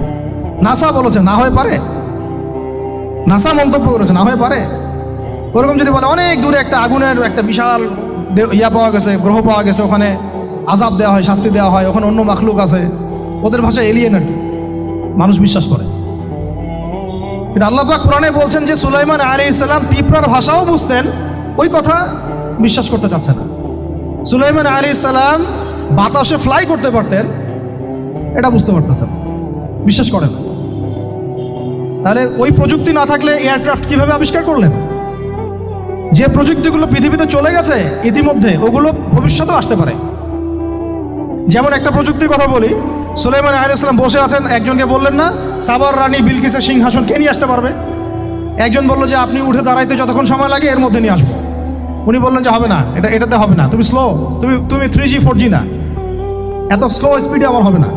নাসা বলেছে না হয়ে পারে, নাসা মন্তব্য করেছে না হয়ে পারে। ওরকম যদি বলে অনেক দূরে একটা আগুনের একটা বিশাল ইয়া পাওয়া গেছে, গ্রহ পাওয়া গেছে, ওখানে আযাব দেওয়া হয়, শাস্তি দেওয়া হয়, ওখানে অন্য মাখলুক আছে, ওদের ভাষায় এলিয়েন আর কি, মানুষ বিশ্বাস করে। কিন্তু আল্লাহ পাক কোরআনে বলছেন যে সুলাইমান আলাইহিস সালাম পিঁপড়ার ভাষাও বুঝতেন, ওই কথা বিশ্বাস করতে চাচ্ছে না। সুলাইমান আলাইহিস সালাম বাতাসে ফ্লাই করতে পারতেন, এটা বুঝতে পারতেছেন, বিশ্বাস করেন না। তাহলে ওই প্রযুক্তি না থাকলে এয়ারক্রাফট কিভাবে আবিষ্কার করলেন? যে প্রযুক্তিগুলো পৃথিবীতে চলে গেছে ইতিমধ্যে, ওগুলো ভবিষ্যতেও আসতে পারে। যেমন একটা প্রযুক্তির কথা বলি, সুলাইমান আলাইহিস সালাম বসে আছেন, একজনকে বললেন না সাবার রানী বিলকিসের সিংহাসন কে নিয়ে আসতে পারবে? একজন বলল যে আপনি উঠে দাঁড়াইতে যতক্ষণ সময় লাগে এর মধ্যে নিয়ে আসবো। উনি বললেন যে হবে না, এটাতে হবে না, তুমি স্লো, তুমি 3G 4G না, এত স্লো স্পিডে আমার হবে না।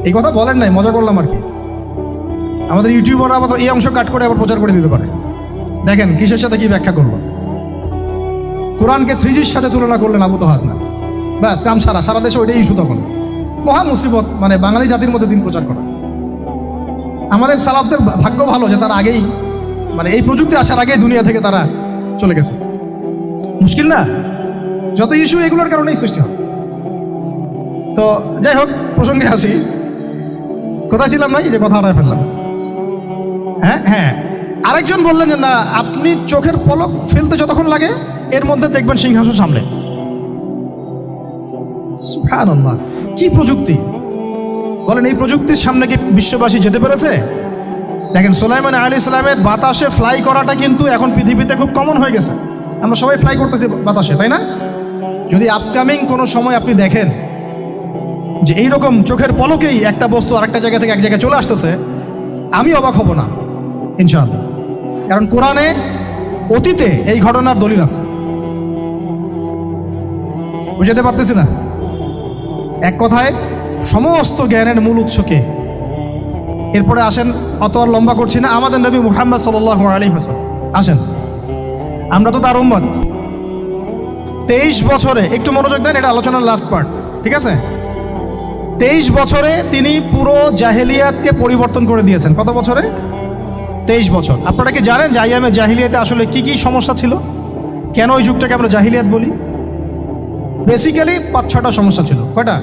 এই কথা বলেন নাই, মজা করলাম আর কি। আমাদের ইউটিউবাররা আবার এই অংশ কাট করে আবার প্রচার করে দিতে পারে। দেখেন কিসের সাথে কি ব্যাখ্যা করবো। কোরআনকে 3Gর সাথে তুলনা করলেন আবু তো হাত না, ব্যাস কাম সারা দেশে ওইটাই ইস্যু। তখন মহা মুসিবত, মানে বাঙালি জাতির মধ্যে দিন প্রচার করা। আমাদের সালাফদের ভাগ্য ভালো যে তারা আগেই, মানে এই প্রযুক্তি আসার আগেই দুনিয়া থেকে তারা চলে গেছে। মুশকিল না, যত ইস্যু এগুলোর কারণেই সৃষ্টি হয়। তো যাই হোক, প্রসঙ্গে আসি, কোথায় ছিলাম ভাই, যে কথা হারায় ফেললাম। হ্যাঁ আরেকজন বললেন যে না, আপনি চোখের পলক ফেলতে যতক্ষণ লাগে এর মধ্যে দেখবেন সিংহাসন সামনে। সুবহানাল্লাহ, কি প্রযুক্তি বলেন! এই প্রযুক্তির সামনে কি বিশ্ববাসী যেতে পেরেছে? দেখেন সুলাইমান আলাইহিস সালামের বাতাসে ফ্লাই করাটা কিন্তু এখন পৃথিবীতে খুব কমন হয়ে গেছে। আমরা সবাই ফ্লাই করতেছি বাতাসে, তাই না? যদি আপকামিং কোনো সময় আপনি দেখেন যে এইরকম চোখের পলকেই একটা বস্তু আরেকটা জায়গা থেকে এক জায়গায় চলে আসতেছে, আমি অবাক হব না ইনশাআল্লাহ। কারণ কোরআনে অতীতে এই ঘটনার দলিল আছে। বুঝাতে পারতেছি না? এক কথায় সমস্ত জ্ঞানের মূল উৎসকে। এরপরে আসেন, অত আর লম্বা করছি না, আমাদের নবী মুহাম্মদ সাল্লাল্লাহু আলাইহি ওয়াসাল্লাম আসেন। আমরা তো তার উম্মত। 23 বছরে, একটু মনোযোগ দেন, এটা আলোচনার লাস্ট পার্ট, ঠিক আছে? 23 বছরে তিনি পুরো জাহেলিয়াতকে পরিবর্তন করে দিয়েছেন। কত বছরে? 23 বছর। আপনারা কি জানেন যে আইয়ামে জাহিলিয়াতে আসলে কি কি সমস্যা ছিল? কেন ওই যুগটাকে আমরা জাহিলিয়াত বলি? বেসিক্যালি 5-6টা সমস্যা ছিল। কয়টা?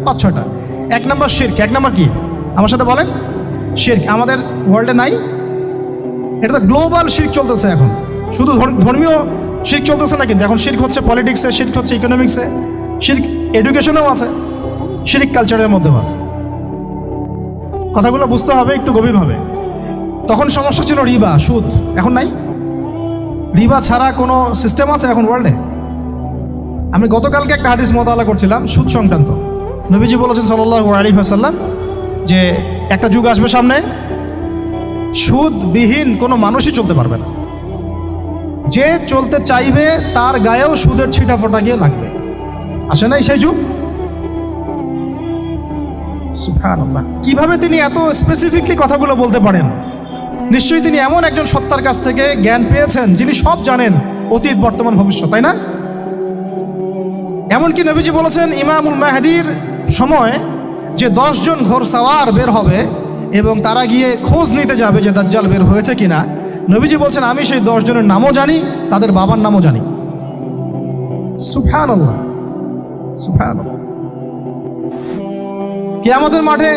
5-6টা। 1 নম্বর শিরক। 1 নম্বর কি? আমার সাথে বলেন। শিরক আমাদের ওয়ার্ল্ডে নাই, এটা তো গ্লোবাল শিরক চলতেছে এখন। শুধু ধর্মীয় শিরক চলতেছে না, কিন্তু এখন শিরক হচ্ছে পলিটিক্সে, শিরক হচ্ছে ইকোনমিক্সে, শিরক এডুকেশনেও আছে, শিরক কালচারের মধ্যেও আছে। কথাগুলো বুঝতে হবে একটু গভীরভাবে। তখন সমস্যা ছিল রিবা, সুদ। এখন নাই। রিবা ছাড়া কোনো সিস্টেম আছে এখন ওয়ার্ল্ডে? আমি গতকালকে একটা হাদিস মোতালা করছিলাম সুদ সংক্রান্ত। নবীজি বলেছেন সাল্লাল্লাহু আলাইহি ওয়াসাল্লাম যে একটা যুগ আসবে সামনে, সুদবিহীন কোনো মানুষই চলতে পারবে না। যে চলতে চাইবে তার গায়েও সুদের ছিটা ফোটা গিয়ে লাগবে। আসে নাই সেই যুগ? সুবহানাল্লাহ, কিভাবে তিনি এত স্পেসিফিকলি কথাগুলো বলতে পারেন? নিশ্চয়ই তিনি এমন একজন সত্তার কাছ থেকে জ্ঞান পেয়েছেন যিনি সব জানেন, অতীত বর্তমান ভবিষ্যৎ, তাই না? এমনকি নবীজি বলেছেন ইমামুল মাহদির সময় যে 10 জন ঘোড়সাওয়ার বের হবে এবং তারা গিয়ে খোঁজ নিতে যাবে যে দাজ্জাল বের হয়েছে কিনা। নবীজি বলছেন আমি সেই 10 জনের নামও জানি, তাদের বাবার নামও জানি। সুবহানাল্লাহ, সুবহানাল্লাহ। কিয়ামতের মাঠে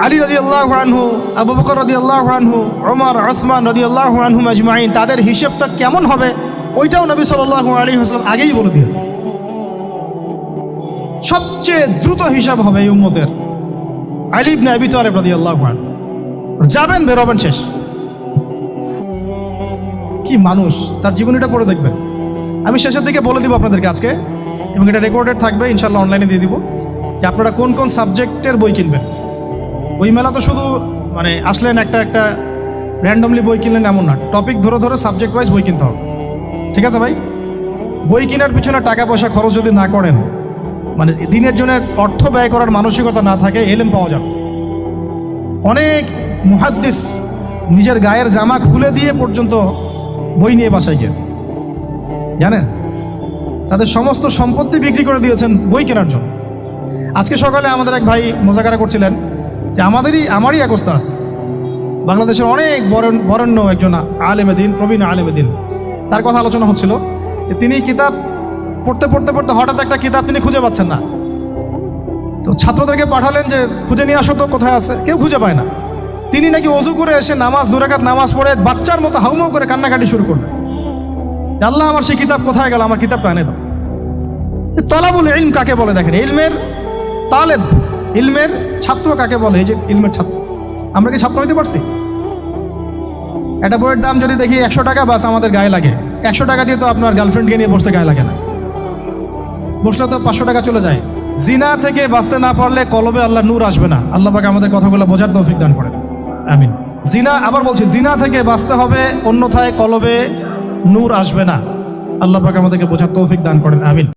আলী রাদিয়াল্লাহু আনহু, আবু বকর রাদিয়াল্লাহু আনহু, ওমর, উসমান রাদিয়াল্লাহু আনহুম আজমাইন, তাদের হিসাবটা কেমন হবে ওইটাও নবী সাল্লাল্লাহু আলাইহি ওয়াসাল্লাম আগেই বলে দিয়েছেন। সবচেয়ে দ্রুত হিসাব হবে এই উম্মতের আলী ইবনে আবি তালিব রাদিয়াল্লাহু আনহু। যাবেন, বের হবেন, শেষ। কি মানুষ, তার জীবনীটা পড়ে দেখবেন। আমি শেষের দিকে বলে দিব আপনাদেরকে আজকে, এবং এটা রেকর্ডেড থাকবে, ইনশাল্লাহ অনলাইনে দিয়ে দিব, যে আপনারা কোন কোন সাবজেক্টের বই কিনবেন। বই মেলা তো শুধু মানে আসলেন একটা একটা র্যান্ডমলি বই কিনলেন এমন না, টপিক ধরে ধরে সাবজেক্ট ওয়াইজ বই কিনতে হবে, ঠিক আছে ভাই? বই কেনার পিছনে টাকা পয়সা খরচ যদি না করেন মানে দিনের জন্য অর্থ ব্যয় করার মানসিকতা না থাকে, এলেম পাওয়া যাবে। অনেক মুহাদ্দিস নিজের গায়ের জামা খুলে দিয়ে পর্যন্ত বই নিয়ে বাসায় গিয়েছে, জানেন? তাদের সমস্ত সম্পত্তি বিক্রি করে দিয়েছেন বই কেনার জন্য। আজকে সকালে আমাদের এক ভাই মোজাকারা করছিলেন যে আমারই এক ওস্তাদ, বাংলাদেশের অনেক বরেণ্য একজন আলেমে দিন, প্রবীণ আলেমে দিন, তার কথা আলোচনা হচ্ছিল যে তিনি কিতাব পড়তে পড়তে পড়তে হঠাৎ একটা কিতাব তিনি খুঁজে পাচ্ছেন না। তো ছাত্রদেরকে পাঠালেন যে খুঁজে নিয়ে আসো তো, কোথায় আছে, কেউ খুঁজে পায় না। তিনি নাকি ওযু করে এসে নামাজ 2 রাকাত নামাজ পড়ে বাচ্চার মতো হাউমাউ করে কান্নাকাটি শুরু করলেন, আল্লাহ আমার সেই কিতাব কোথায় গেল, আমার কিতাবটা এনে দাও। তলাবুল ইলম কাকে বলে দেখেন, ইলমের তালেব, ইলমের ছাত্র কাকে বলে? এই যে ইলমের ছাত্র, আমরা কি ছাত্র হইতে পারছি? একটা বইয়ের দাম যদি দেখি 100 টাকা, বাস আমাদের গায়ে লাগে। 100 টাকা দিয়ে তো আপনার গার্লফ্রেন্ডকে নিয়ে বসতে গায়ে লাগে না, বসলে তো 500 টাকা চলে যায়। জিনা থেকে বাঁচতে না পারলে কলবে আল্লাহ নূর আসবে না। আল্লাহ পাক আমাদের কথাগুলো বোঝার তৌফিক দান করেন, আমিন। জিনা, আবার বলছি, জিনা থেকে বাঁচতে হবে, অন্যথায় কলবে নূর আসবে না। আল্লাহ পাক আমাদেরকে বোঝার তৌফিক দান করেন, আমিন।